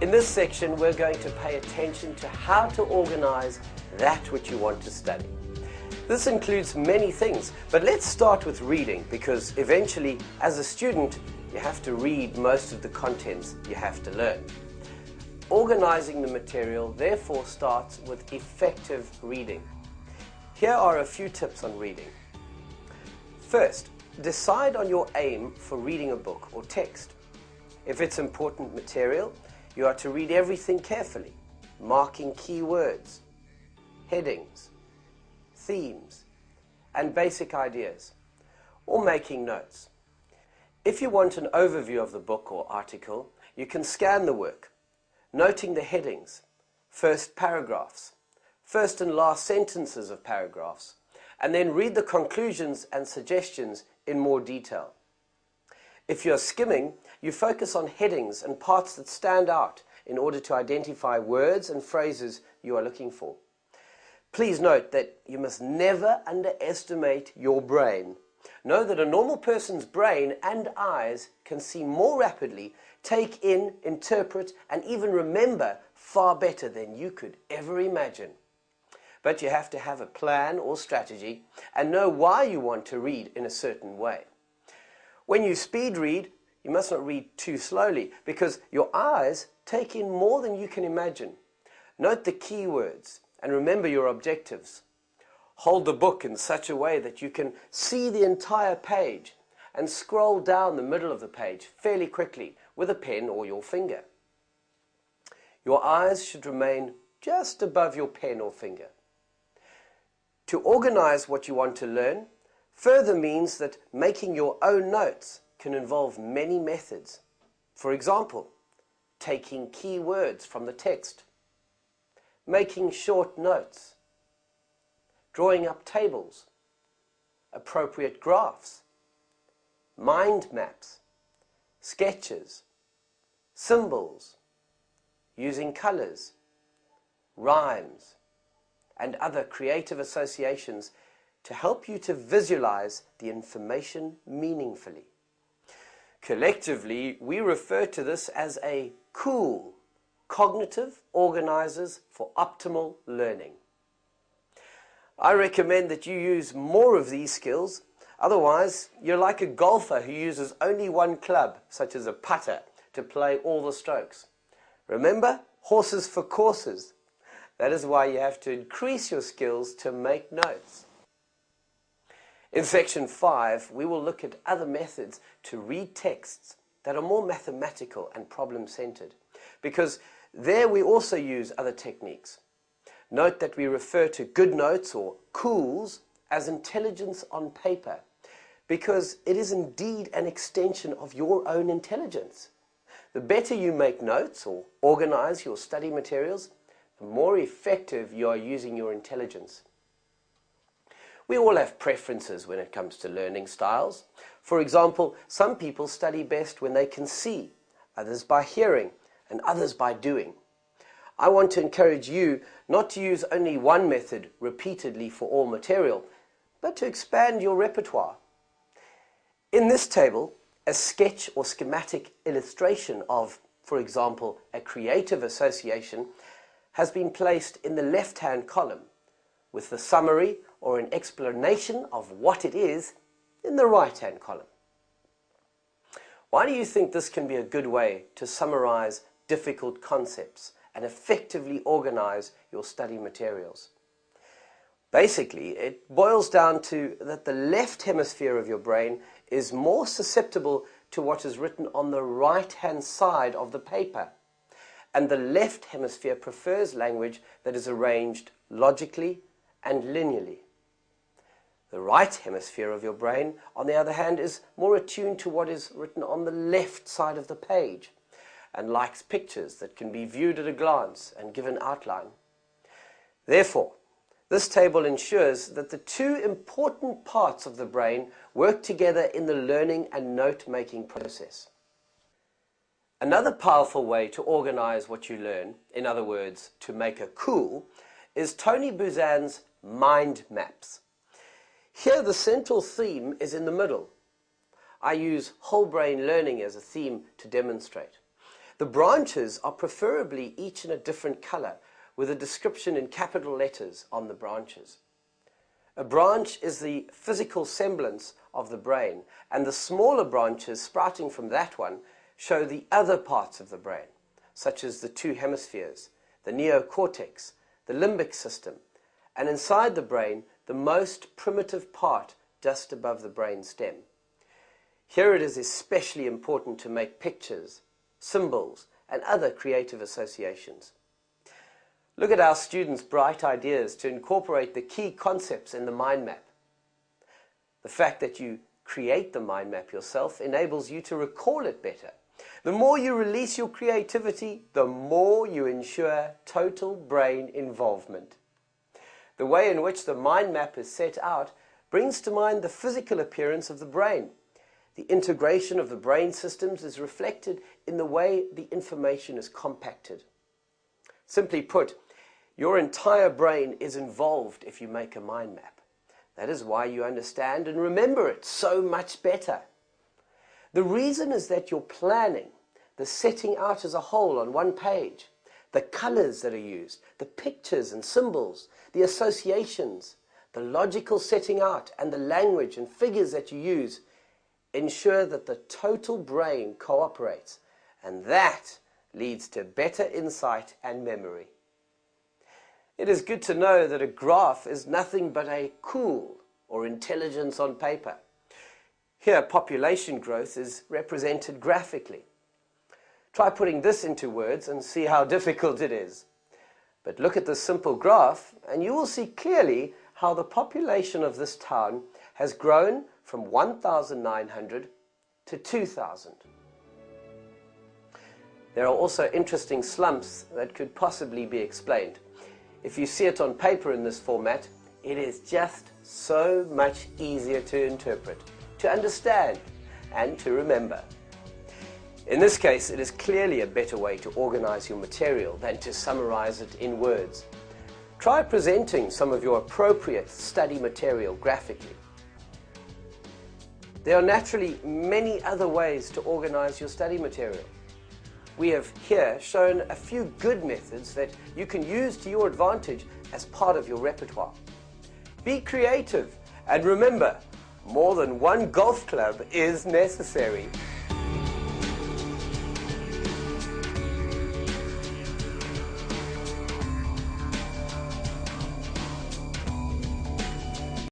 In this section, we're going to pay attention to how to organize that which you want to study. This includes many things, but let's start with reading, because eventually, as a student, you have to read most of the contents you have to learn. Organizing the material therefore starts with effective reading. Here are a few tips on reading. First, decide on your aim for reading a book or text. If it's important material, you are to read everything carefully, marking key words, headings, themes, and basic ideas, or making notes. If you want an overview of the book or article, you can scan the work, noting the headings, first paragraphs, first and last sentences of paragraphs, and then read the conclusions and suggestions in more detail. If you're skimming, you focus on headings and parts that stand out in order to identify words and phrases you are looking for. Please note that you must never underestimate your brain. Know that a normal person's brain and eyes can see more rapidly, take in, interpret, and even remember far better than you could ever imagine. But you have to have a plan or strategy and know why you want to read in a certain way. When you speed read, you must not read too slowly, because your eyes take in more than you can imagine. Note the key words and remember your objectives. Hold the book in such a way that you can see the entire page and scroll down the middle of the page fairly quickly with a pen or your finger. Your eyes should remain just above your pen or finger. To organize what you want to learn further means that making your own notes can involve many methods. For example, taking key words from the text, making short notes, drawing up tables, appropriate graphs, mind maps, sketches, symbols, using colors, rhymes, and other creative associations to help you to visualize the information meaningfully. Collectively, we refer to this as a COOL, Cognitive Organizers for Optimal Learning. I recommend that you use more of these skills, otherwise you're like a golfer who uses only one club, such as a putter, to play all the strokes. Remember, horses for courses. That is why you have to increase your skills to make notes. In section 5, we will look at other methods to read texts that are more mathematical and problem-centered, because there we also use other techniques. Note that we refer to good notes or COOLs as intelligence on paper, because it is indeed an extension of your own intelligence. The better you make notes or organize your study materials, the more effective you are using your intelligence. We all have preferences when it comes to learning styles. For example, some people study best when they can see, others by hearing, and others by doing. I want to encourage you not to use only one method repeatedly for all material, but to expand your repertoire. In this table, a sketch or schematic illustration of, for example, a creative association has been placed in the left-hand column, with the summary or an explanation of what it is in the right-hand column. Why do you think this can be a good way to summarize difficult concepts and effectively organize your study materials? Basically, it boils down to that the left hemisphere of your brain is more susceptible to what is written on the right-hand side of the paper, and the left hemisphere prefers language that is arranged logically and linearly. The right hemisphere of your brain, on the other hand, is more attuned to what is written on the left side of the page and likes pictures that can be viewed at a glance and given outline. Therefore, this table ensures that the two important parts of the brain work together in the learning and note-making process. Another powerful way to organize what you learn, in other words, to make a COOL, is Tony Buzan's mind maps. Here the central theme is in the middle. I use whole brain learning as a theme to demonstrate. The branches are preferably each in a different color, with a description in capital letters on the branches. A branch is the physical semblance of the brain, and the smaller branches sprouting from that one show the other parts of the brain, such as the two hemispheres, the neocortex, the limbic system, and inside the brain, the most primitive part just above the brain stem. Here it is especially important to make pictures, symbols, and other creative associations. Look at our students' bright ideas to incorporate the key concepts in the mind map. The fact that you create the mind map yourself enables you to recall it better. The more you release your creativity, the more you ensure total brain involvement. The way in which the mind map is set out brings to mind the physical appearance of the brain. The integration of the brain systems is reflected in the way the information is compacted. Simply put, your entire brain is involved if you make a mind map. That is why you understand and remember it so much better. The reason is that you're planning, the setting out as a whole on one page, the colors that are used, the pictures and symbols, the associations, the logical setting out, and the language and figures that you use ensure that the total brain cooperates, and that leads to better insight and memory. It is good to know that a graph is nothing but a cool or intelligence on paper. Here, population growth is represented graphically. Try putting this into words and see how difficult it is. But look at this simple graph and you will see clearly how the population of this town has grown from 1,900 to 2,000. There are also interesting slumps that could possibly be explained. If you see it on paper in this format, it is just so much easier to interpret, to understand, and to remember. In this case, it is clearly a better way to organize your material than to summarize it in words. Try presenting some of your appropriate study material graphically. There are naturally many other ways to organize your study material. We have here shown a few good methods that you can use to your advantage as part of your repertoire. Be creative and remember, more than one golf club is necessary.